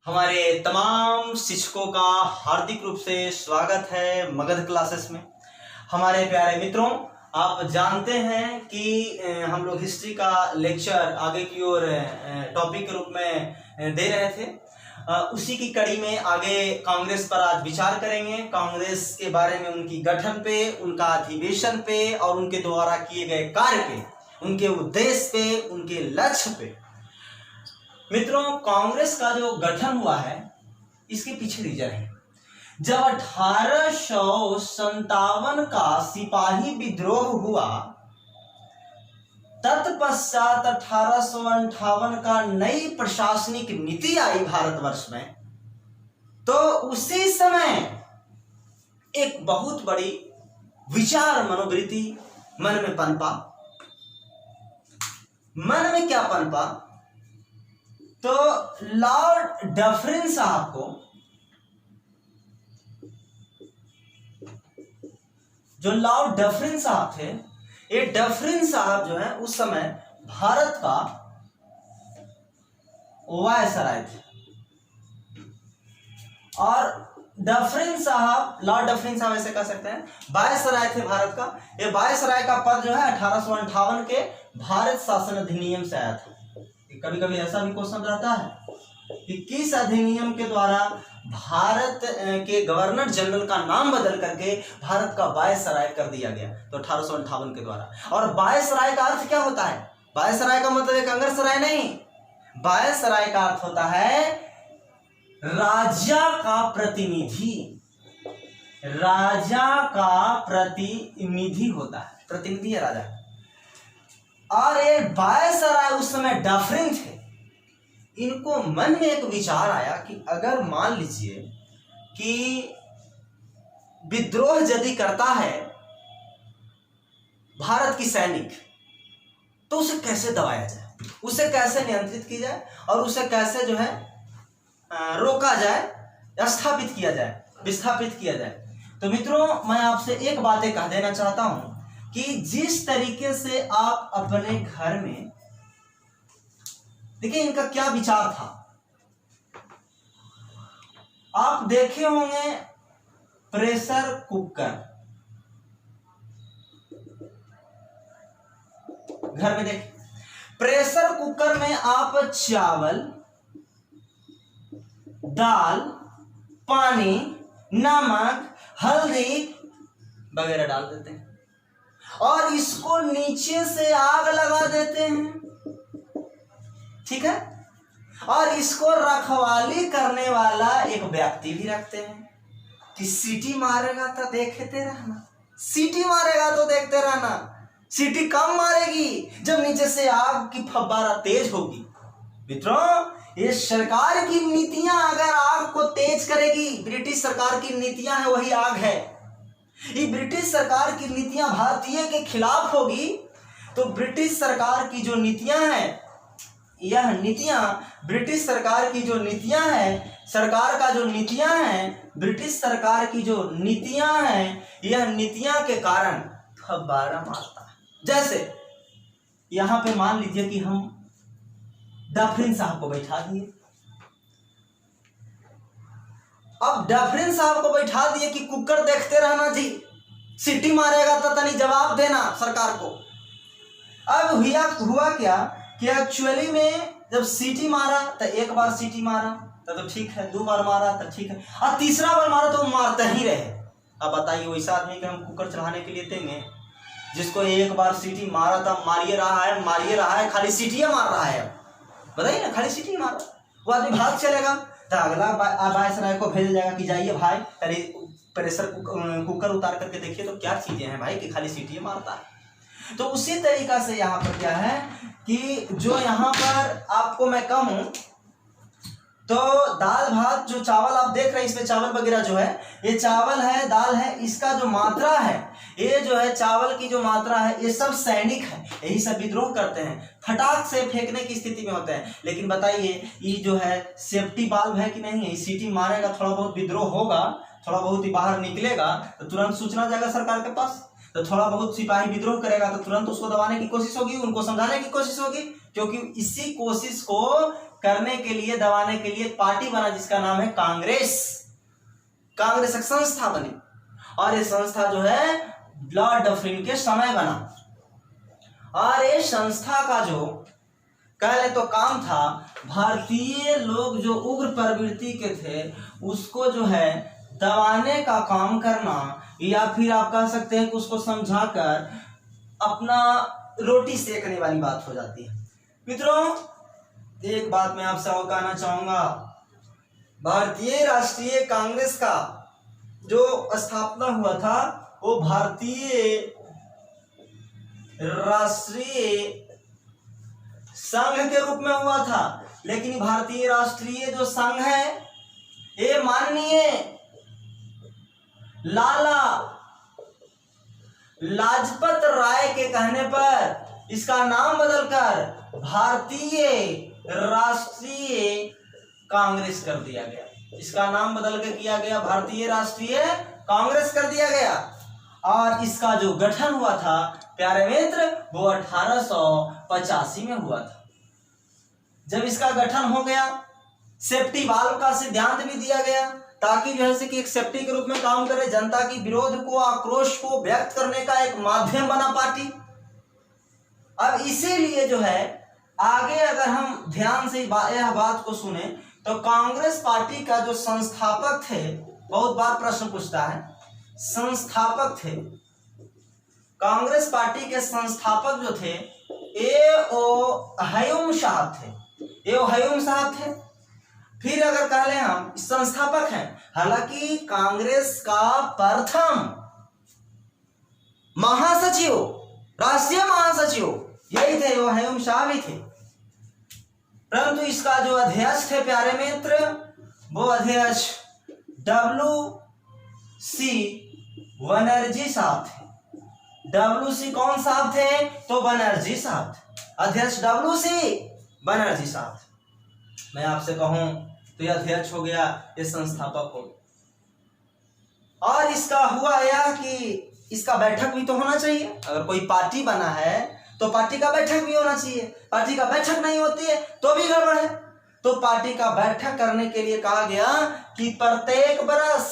हमारे तमाम शिक्षकों का हार्दिक रूप से स्वागत है मगध क्लासेस में। हमारे प्यारे मित्रों, आप जानते हैं कि हम लोग हिस्ट्री का लेक्चर आगे की ओर टॉपिक के रूप में दे रहे थे। उसी की कड़ी में आगे कांग्रेस पर आज विचार करेंगे। कांग्रेस के बारे में, उनकी गठन पे, उनका अधिवेशन पे और उनके द्वारा किए गए कार्य पे, उनके उद्देश्य पे, उनके लक्ष्य पे। मित्रों, कांग्रेस का जो गठन हुआ है इसके पीछे रीजन है। जब 1857 का सिपाही विद्रोह हुआ, तत्पश्चात 1858 का नई प्रशासनिक नीति आई भारतवर्ष में, तो उसी समय एक बहुत बड़ी विचार मनोवृत्ति मन में पनपा। मन में क्या पनपा? तो लॉर्ड डफरिन साहब को, जो लॉर्ड डफरिन साहब थे, ये डफरिन साहब जो है उस समय भारत का वायसराय थे। और डफरिन साहब, लॉर्ड डफरिन साहब ऐसे कह सकते हैं, वायसराय थे भारत का। ये वायसराय का पद जो है 1858 के भारत शासन अधिनियम से आया था। कभी कभी ऐसा भी क्वेश्चन रहता है कि किस अधिनियम के द्वारा भारत के गवर्नर जनरल का नाम बदल करके भारत का वायसराय कर दिया गया, तो 1858 के द्वारा। और वायसराय का अर्थ क्या होता है? वायसराय का मतलब एक अंगरसराय नहीं, वायसराय का अर्थ होता है राजा का प्रतिनिधि। राजा का प्रतिनिधि होता है, प्रतिनिधि है राजा। और ये वायसराय उस समय डफरिन थे। इनको मन में एक विचार आया कि अगर मान लीजिए कि विद्रोह यदि करता है भारत की सैनिक, तो उसे कैसे दबाया जाए, उसे कैसे नियंत्रित की जाए और उसे कैसे जो है रोका जाए, स्थापित किया जाए, विस्थापित किया जाए। तो मित्रों, मैं आपसे एक बातें कह देना चाहता हूं कि जिस तरीके से आप अपने घर में, देखिए इनका क्या विचार था। आप देखे होंगे प्रेशर कुकर, घर में देखें, प्रेशर कुकर में आप चावल, दाल, पानी, नमक, हल्दी वगैरह डाल देते हैं और इसको नीचे से आग लगा देते हैं, ठीक है। और इसको रखवाली करने वाला एक व्यक्ति भी रखते हैं कि सीटी मारेगा तो देखते रहना, सीटी मारेगा तो देखते रहना। सीटी कम मारेगी जब नीचे से आग की फव्वारा तेज होगी। मित्रों, ये सरकार की नीतियां अगर आग को तेज करेगी, ब्रिटिश सरकार की नीतियां है वही आग है। ये ब्रिटिश सरकार की नीतियां भारतीय के खिलाफ होगी, तो ब्रिटिश सरकार की जो नीतियां हैं, यह नीतियां ब्रिटिश सरकार की जो नीतियां हैं, सरकार का जो नीतियां हैं, ब्रिटिश सरकार की जो नीतियां हैं, यह नीतियां के कारण फव्वारा मारता है। जैसे यहां पे मान लीजिए कि हम डफरिन साहब को बैठा दिए। अब डफरिन साहब को बैठा दिए कि कुकर देखते रहना जी, सीटी मारेगा तो तनी जवाब देना सरकार को। अब हुआ क्या कि एक्चुअली में जब सीटी मारा तो एक बार सीटी मारा तो ठीक है, दो बार मारा तो ठीक है, और तीसरा बार मारा तो मारते ही रहे। अब बताइए, वैसा आदमी को हम कुकर चढ़ाने के लिए देंगे जिसको एक बार सीटी मारा था, मारिए रहा है, खाली सीटियां मार रहा है। बताइए ना, खाली सीटी मारा, वो आदमी भाग चलेगा तो अगला वायसराय को भेज जाएगा कि जाइए भाई, अरे प्रेशर कुकर उतार करके देखिए तो क्या चीजें हैं भाई कि खाली सीटी मारता है। तो उसी तरीका से यहाँ पर क्या है कि जो यहाँ पर आपको मैं कहूँ तो दाल भात, जो चावल आप देख रहे हैं इसमें चावल वगैरह जो है, ये चावल है, दाल है, इसका जो मात्रा है, ये जो है चावल की जो मात्रा है, ये सब सैनिक है, यही सब विद्रोह करते हैं, फटाक से फेंकने की स्थिति में होते हैं। लेकिन बताइए, ये जो है सेफ्टी बाल्ब है कि नहीं है? सीटी मारेगा, थोड़ा बहुत विद्रोह होगा, थोड़ा बहुत ही बाहर निकलेगा तो तुरंत सूचना जाएगा सरकार के पास। तो थोड़ा बहुत सिपाही विद्रोह करेगा तो तुरंत उसको दबाने की कोशिश होगी, उनको समझाने की कोशिश होगी, क्योंकि इसी कोशिश को करने के लिए, दबाने के लिए एक पार्टी बना जिसका नाम है कांग्रेस। कांग्रेस एक संस्था बनी और ये संस्था जो है लॉर्ड डफरिन के समय बना। और ये संस्था का जो कह ले तो काम था, भारतीय लोग जो उग्र प्रवृत्ति के थे उसको जो है दबाने का काम करना, या फिर आप कह सकते हैं कि उसको समझाकर अपना रोटी सेकने वाली बात हो जाती है। मित्रों, एक बात मैं आपसे और कहना चाहूंगा, भारतीय राष्ट्रीय कांग्रेस का जो स्थापना हुआ था वो भारतीय राष्ट्रीय संघ के रूप में हुआ था, लेकिन भारतीय राष्ट्रीय जो संघ है ये माननीय लाला लाजपत राय के कहने पर इसका नाम बदलकर भारतीय राष्ट्रीय कांग्रेस कर दिया गया। इसका नाम बदल के किया गया, भारतीय राष्ट्रीय कांग्रेस कर दिया गया। और इसका जो गठन हुआ था प्यारे मित्र वो 1885 में हुआ था। जब इसका गठन हो गया, सेफ्टी वाल्व का सिद्धांत भी दिया गया ताकि जो है कि एक सेफ्टी के रूप में काम करे, जनता की विरोध को, आक्रोश को व्यक्त करने का एक माध्यम बना पार्टी। अब इसीलिए जो है आगे अगर हम ध्यान से यह बात को सुने तो कांग्रेस पार्टी का जो संस्थापक थे, बहुत बार प्रश्न पूछता है, संस्थापक थे कांग्रेस पार्टी के संस्थापक जो थे ए.ओ. हयूम साहब थे। ए.ओ. हयूम साहब थे। फिर अगर कह लें हम संस्थापक हैं, हालांकि कांग्रेस का प्रथम महासचिव, राष्ट्रीय महासचिव यही थे, वो हयूम साहब ही थे, परंतु इसका जो अध्यक्ष थे प्यारे मित्र वो अध्यक्ष W.C. बनर्जी साहब थे। W.C. कौन साहब थे? तो बनर्जी साहब थे, अध्यक्ष W.C. बनर्जी साहब। मैं आपसे कहूं तो यह अध्यक्ष हो गया, ये संस्थापक हो गया। और इसका हुआ यह कि इसका बैठक भी तो होना चाहिए। अगर कोई पार्टी बना है तो पार्टी का बैठक भी होना चाहिए। पार्टी का बैठक नहीं होती है तो भी गड़बड़ है। तो पार्टी का बैठक करने के लिए कहा गया कि प्रत्येक वर्ष,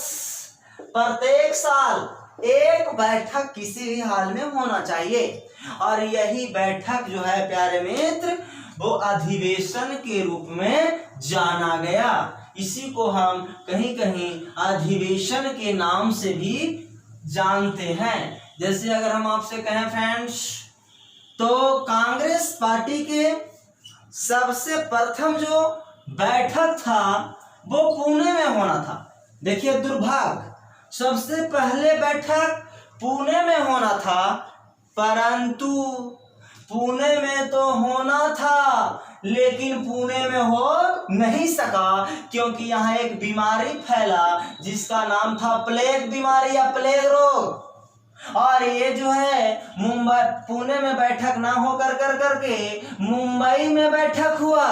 प्रत्येक साल एक बैठक किसी भी हाल में होना चाहिए। और यही बैठक जो है प्यारे मित्र वो अधिवेशन के रूप में जाना गया। इसी को हम कहीं कहीं अधिवेशन के नाम से भी जानते हैं। जैसे अगर हम आपसे कहें फ्रेंड्स, तो कांग्रेस पार्टी के सबसे प्रथम जो बैठक था वो पुणे में होना था। देखिए दुर्भाग्य, सबसे पहले बैठक पुणे में होना था, परंतु पुणे में तो होना था लेकिन पुणे में हो नहीं सका, क्योंकि यहाँ एक बीमारी फैला जिसका नाम था प्लेग बीमारी या प्लेग रोग। और ये जो है मुंबई, पुणे में बैठक ना हो करके मुंबई में बैठक हुआ।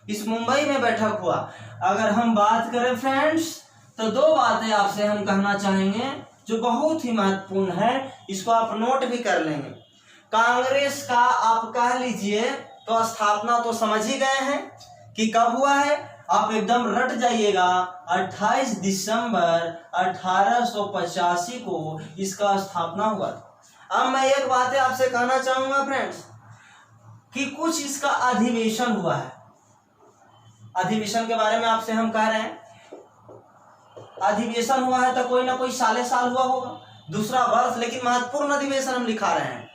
इस मुंबई में बैठक हुआ। अगर हम बात करें फ्रेंड्स तो दो बातें आपसे हम कहना चाहेंगे जो बहुत ही महत्वपूर्ण है, इसको आप नोट भी कर लेंगे। कांग्रेस का आप कह लीजिए तो स्थापना तो समझ ही गए हैं कि कब हुआ है, आप एकदम रट जाइएगा। 28 दिसंबर 1885 को इसका स्थापना हुआ। अब मैं एक बात आपसे कहना चाहूंगा फ्रेंड्स कि कुछ इसका अधिवेशन हुआ है। अधिवेशन के बारे में आपसे हम कह रहे हैं, अधिवेशन हुआ है तो कोई ना कोई साले साल हुआ होगा, दूसरा वर्ष, लेकिन महत्वपूर्ण अधिवेशन हम लिखा रहे हैं।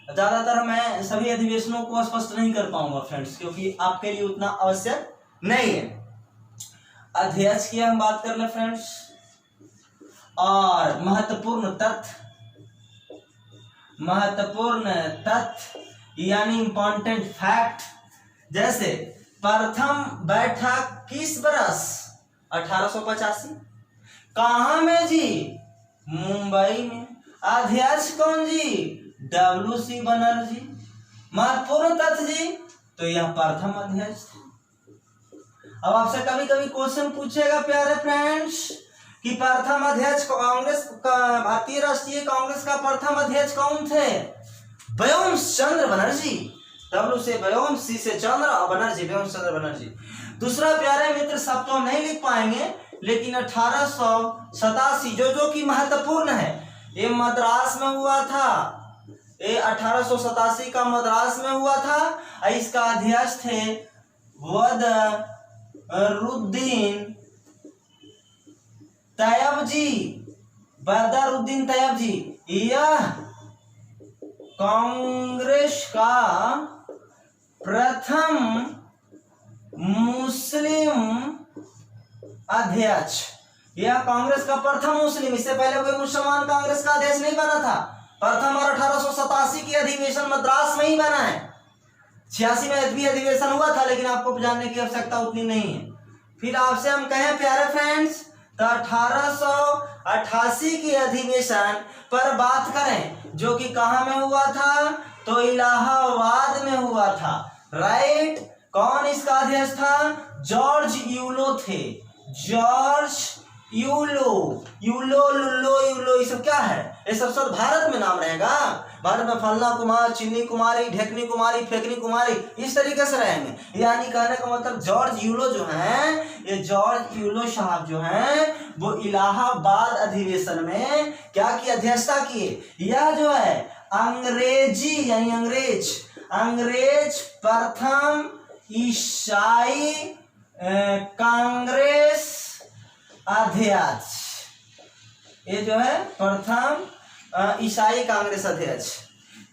ज्यादातर मैं सभी अधिवेशनों को स्पष्ट नहीं कर पाऊंगा फ्रेंड्स, क्योंकि आपके लिए उतना आवश्यक नहीं है। अध्यक्ष की हम बात कर ले फ्रेंड्स, और महत्वपूर्ण तथ्य यानी इंपॉर्टेंट फैक्ट, जैसे प्रथम बैठक किस वर्ष 1885, कहां में जी? मुंबई में। अध्यक्ष कौन जी? W.C. बनर्जी। महत्वपूर्ण तथ्य जी, तो यह प्रथम अध्यक्ष थे। अब आपसे कभी कभी क्वेश्चन पूछेगा प्यारे फ्रेंड्स कि प्रथम अध्यक्ष कांग्रेस का, भारतीय राष्ट्रीय कांग्रेस का प्रथम अध्यक्ष कौन थे? व्योमकेश चंद्र बनर्जी। डब्ल्यू से व्योम, सी से चंद्र और बनर्जी, व्योमकेश चंद्र बनर्जी। दूसरा प्यारे मित्र, सब तो हम नहीं लिख पाएंगे, लेकिन 1887 जो कि महत्वपूर्ण है, ये मद्रास में हुआ था। ये 1887 का मद्रास में हुआ था और इसका अध्यक्ष थे बदरुद्दीन तैयब जी। बदरुद्दीन तैयब जी। यह कांग्रेस का प्रथम मुस्लिम अध्यक्ष, यह कांग्रेस का प्रथम मुस्लिम, इससे पहले कोई मुसलमान कांग्रेस का अध्यक्ष नहीं बना था। प्रथम और 1887 की अधिवेशन मद्रास में ही बना है। 86 में भी अधिवेशन हुआ था, लेकिन आपको जानने की आवश्यकता उतनी नहीं है। फिर आपसे हम कहें प्यारे फ्रेंड्स, तो 1888 की अधिवेशन पर बात करें, जो कि कहां में हुआ था? तो इलाहाबाद में हुआ था। राइट। कौन इसका अध्यक्ष था? जॉर्ज यूलो थे। George yellow. यूलो, लुल्लो, यूलो, ये सब क्या है? ये सब भारत में नाम रहेगा। भारत में फलना कुमार, चिन्नी कुमारी, ढेकनी कुमारी, फेकनी कुमारी, इस तरीके से रहेंगे। यानी कहने का मतलब जॉर्ज यूलो जो हैं, ये जॉर्ज यूलो साहब जो हैं, वो इलाहाबाद अधिवेशन में क्या की अध्यक्षता किए? यह जो है अंग्रेजी यानी अंग्रेज प्रथम ईसाई कांग्रेस अध्यक्ष, ये जो है प्रथम ईसाई कांग्रेस अध्यक्ष।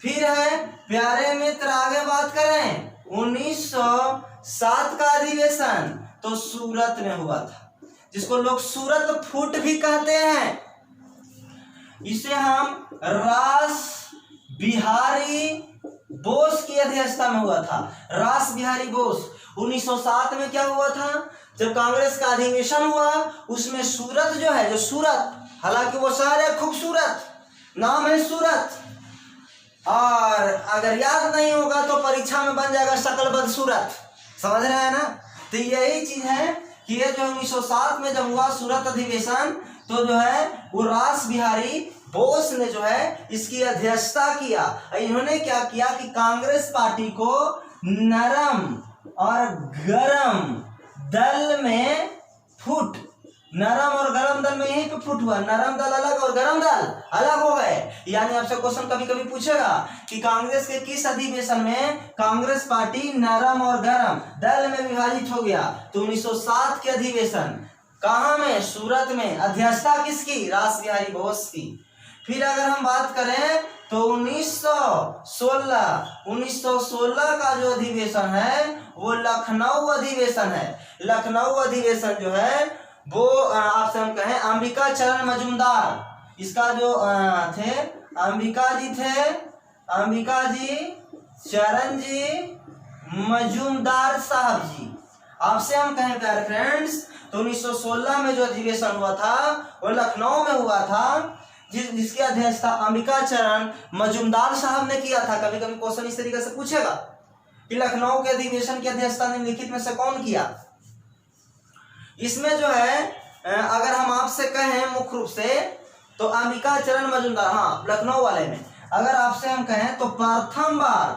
फिर है प्यारे मित्र, आगे बात करें 1907 का अधिवेशन तो सूरत में हुआ था, जिसको लोग सूरत फूट भी कहते हैं। इसे हम रास बिहारी बोस की अध्यक्षता में हुआ था। रास बिहारी बोस। 1907 में क्या हुआ था? जब कांग्रेस का अधिवेशन हुआ, उसमें सूरत जो है, जो सूरत, हालांकि वो शहर है खूबसूरत, नाम है सूरत, और अगर याद नहीं होगा तो परीक्षा में बन जाएगा शकल बदसूरत। समझ रहे हैं ना? तो यही चीज है कि ये जो 1907 में जब हुआ सूरत अधिवेशन, तो जो है वो रास बिहारी बोस ने जो है इसकी अध्यक्षता किया। इन्होंने क्या किया कि कांग्रेस पार्टी को नरम और गरम दल में फूट, नरम और गरम दल में यहीं पे फूट हुआ। नरम दल अलग और गरम दल अलग हो गए। यानी आपसे क्वेश्चन कभी कभी पूछेगा कि कांग्रेस के किस अधिवेशन में कांग्रेस पार्टी नरम और गरम दल में विभाजित हो गया? तो 1907 के अधिवेशन। कहां में? सूरत में। अध्यक्षता किसकी? रास बिहारी बोस की। फिर अगर हम बात करें तो 1916 का जो अधिवेशन है वो लखनऊ अधिवेशन है। लखनऊ अधिवेशन जो है वो आपसे हम कहें अंबिका चरण मजूमदार, इसका जो थे अंबिका जी चरण जी मजूमदार साहब जी। आपसे हम कहें प्यारे फ्रेंड्स, तो 1916 में जो अधिवेशन हुआ था वो लखनऊ में हुआ था, जिसकी अध्यक्षता अंबिका चरण मजूमदार साहब ने किया था। कभी कभी क्वेश्चन इस तरीके से पूछेगा कि लखनऊ के अधिवेशन की अध्यक्षता निम्नलिखित में से कौन किया? इसमें जो है अगर हम आपसे कहें मुख्य रूप से तो अंबिका चरण मजूमदार, हाँ लखनऊ वाले में अगर आपसे हम कहें तो प्रथम बार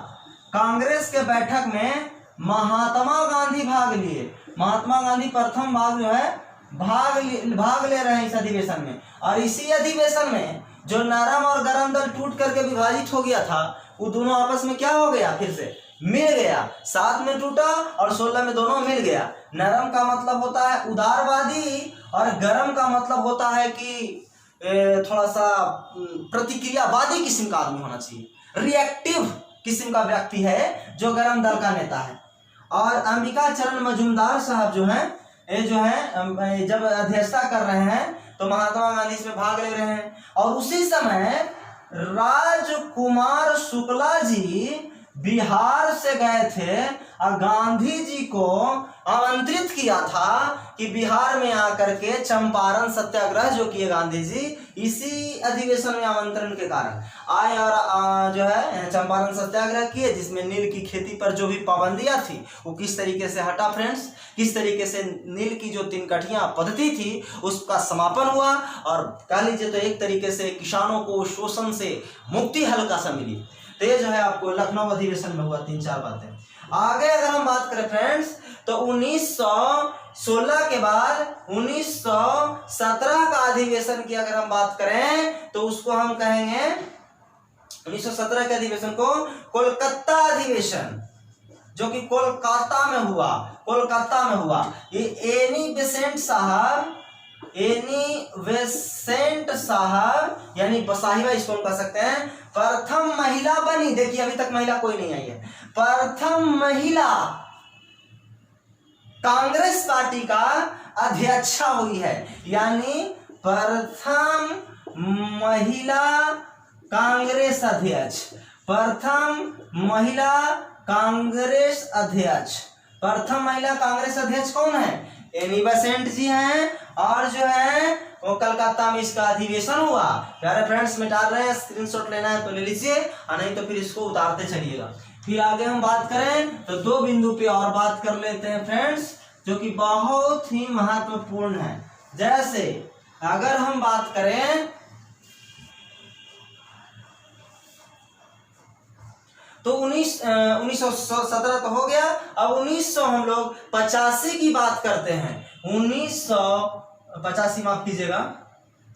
कांग्रेस के बैठक में महात्मा गांधी भाग लिए। महात्मा गांधी प्रथम बार जो है भाग ले रहे हैं इस अधिवेशन में। और इसी अधिवेशन में जो नरम और गरम दल टूट करके विभाजित हो गया था, वो दोनों आपस में क्या हो गया? फिर से मिल गया। 7 में टूटा और 16 में दोनों मिल गया। नरम का मतलब होता है उदारवादी और गरम का मतलब होता है कि थोड़ा सा प्रतिक्रियावादी किस्म का आदमी होना चाहिए, रिएक्टिव किस्म का व्यक्ति है जो गरम दल का नेता है। और अंबिका चरण मजूमदार साहब जो हैं, ये जो है जब अध्यक्षता कर रहे हैं तो महात्मा गांधी इसमें भाग ले रहे हैं। और उसी समय राजकुमार शुक्ला जी बिहार से गए थे और गांधी जी को आमंत्रित किया था कि बिहार में आकर के चंपारण सत्याग्रह जो किए गांधी जी, इसी अधिवेशन में आमंत्रण के कारण आए और जो है चंपारण सत्याग्रह किए, जिसमें नील की खेती पर जो भी पाबंदियां थी वो किस तरीके से हटा फ्रेंड्स, किस तरीके से नील की जो 3 कठिया पद्धति थी उसका समापन हुआ और कह लीजिए तो एक तरीके से किसानों को शोषण से मुक्ति हल्का सा मिली। तो ये जो है आपको लखनऊ अधिवेशन में हुआ। 3-4 बातें। आगे अगर हम बात करें फ्रेंड्स तो 1916 के बाद 1917 का अधिवेशन की अगर हम बात करें तो उसको हम कहेंगे 1917 के अधिवेशन को कोलकाता अधिवेशन, जो कि कोलकाता में हुआ। ये एनी बेसेंट साहब यानी साहिबा इसको हम कह सकते हैं, प्रथम महिला बनी। देखिए अभी तक महिला कोई नहीं आई है। प्रथम महिला कांग्रेस पार्टी का अध्यक्षा हुई है, यानी प्रथम महिला कांग्रेस अध्यक्ष। प्रथम महिला कांग्रेस अध्यक्ष कौन है? एनी बेसेंट जी हैं। और जो है वो कलकत्ता में इसका अधिवेशन हुआ। प्यारे फ्रेंड्स मिटा रहे हैं, स्क्रीनशॉट लेना है तो ले लीजिए और नहीं तो फिर इसको उतारते चलिएगा। फिर आगे हम बात करें तो 2 बिंदु पे और बात कर लेते हैं फ्रेंड्स, जो कि बहुत ही महत्वपूर्ण है। जैसे अगर हम बात करें तो 1917 तो हो गया। अब 1900 हम लोग 85 की बात करते हैं। 1985 माफ कीजिएगा,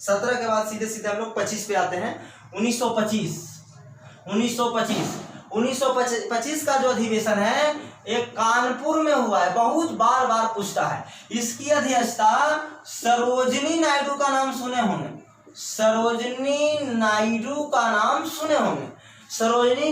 17 के बाद सीधे सीधे हम लोग 25 पे आते हैं। 1925 का जो अधिवेशन है एक कानपुर में हुआ है, बहुत बार पूछता है। इसकी अध्यक्षता सरोजिनी नायडू का नाम सुने होंगे। सरोजिनी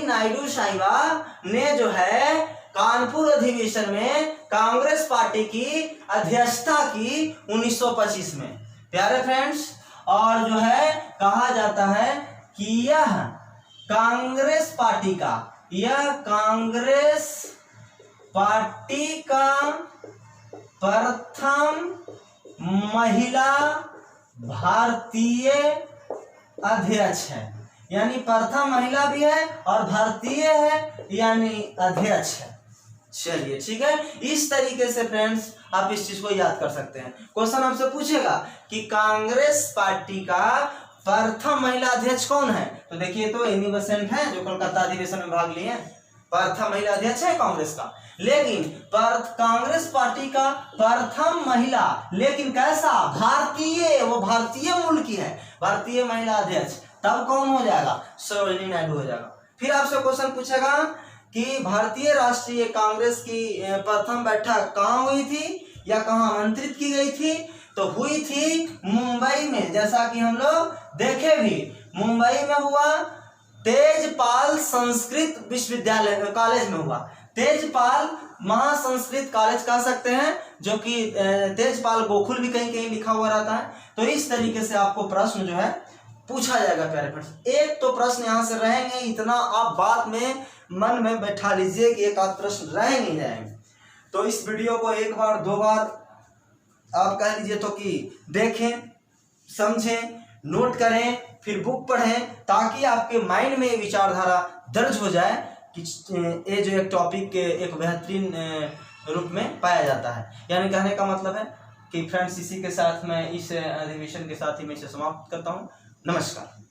नायडू साहिबा ने जो है कानपुर अधिवेशन में कांग्रेस पार्टी की अध्यक्षता की 1925 में। प्यारे फ्रेंड्स, और जो है कहा जाता है कि यह कांग्रेस पार्टी का प्रथम महिला भारतीय अध्यक्ष है, यानी प्रथम महिला भी है और भारतीय है यानी अध्यक्ष है। चलिए ठीक है, इस तरीके से फ्रेंड्स आप इस चीज को याद कर सकते हैं। क्वेश्चन आपसे पूछेगा कि कांग्रेस पार्टी का प्रथम महिला अध्यक्ष कौन है, तो देखिए तो एनी बेसेंट है जो कोलकाता अधिवेशन में भाग लिए। प्रथम महिला अध्यक्ष है कांग्रेस का, लेकिन कांग्रेस पार्टी का प्रथम महिला, लेकिन कैसा? भारतीय, वो भारतीय मूल की है, भारतीय महिला अध्यक्ष। तब कौन हो जाएगा? सरोजिनी नायडू हो जाएगा। फिर आपसे क्वेश्चन पूछेगा कि भारतीय राष्ट्रीय कांग्रेस की प्रथम बैठक कहाँ हुई थी या कहाँ आमंत्रित की गई थी, तो हुई थी मुंबई में। जैसा कि हम लोग देखे भी, मुंबई में हुआ, तेजपाल संस्कृत विश्वविद्यालय कॉलेज में हुआ। तेजपाल महासंस्कृत कॉलेज कह सकते हैं, जो कि तेजपाल गोकुल भी कहीं कहीं लिखा हुआ रहता है। तो इस तरीके से आपको प्रश्न जो है पूछा जाएगा प्यारे फ्रेंड्स। एक तो प्रश्न यहाँ से रहेंगे, इतना आप बात में मन में बैठा लीजिए कि एक आध प्रश्न रहेंगे जाएंगे। तो इस वीडियो को 1 बार 2 बार आप कह लीजिए तो कि देखें, समझें, नोट करें, फिर बुक पढ़ें, ताकि आपके माइंड में ये विचारधारा दर्ज हो जाए कि ये जो एक टॉपिक के एक बेहतरीन रूप में पाया जाता है। यानी कहने का मतलब है कि फ्रेंड्स इसी के साथ मैं इस अधिवेशन के साथ ही मैं इसे समाप्त करता हूँ। नमस्कार।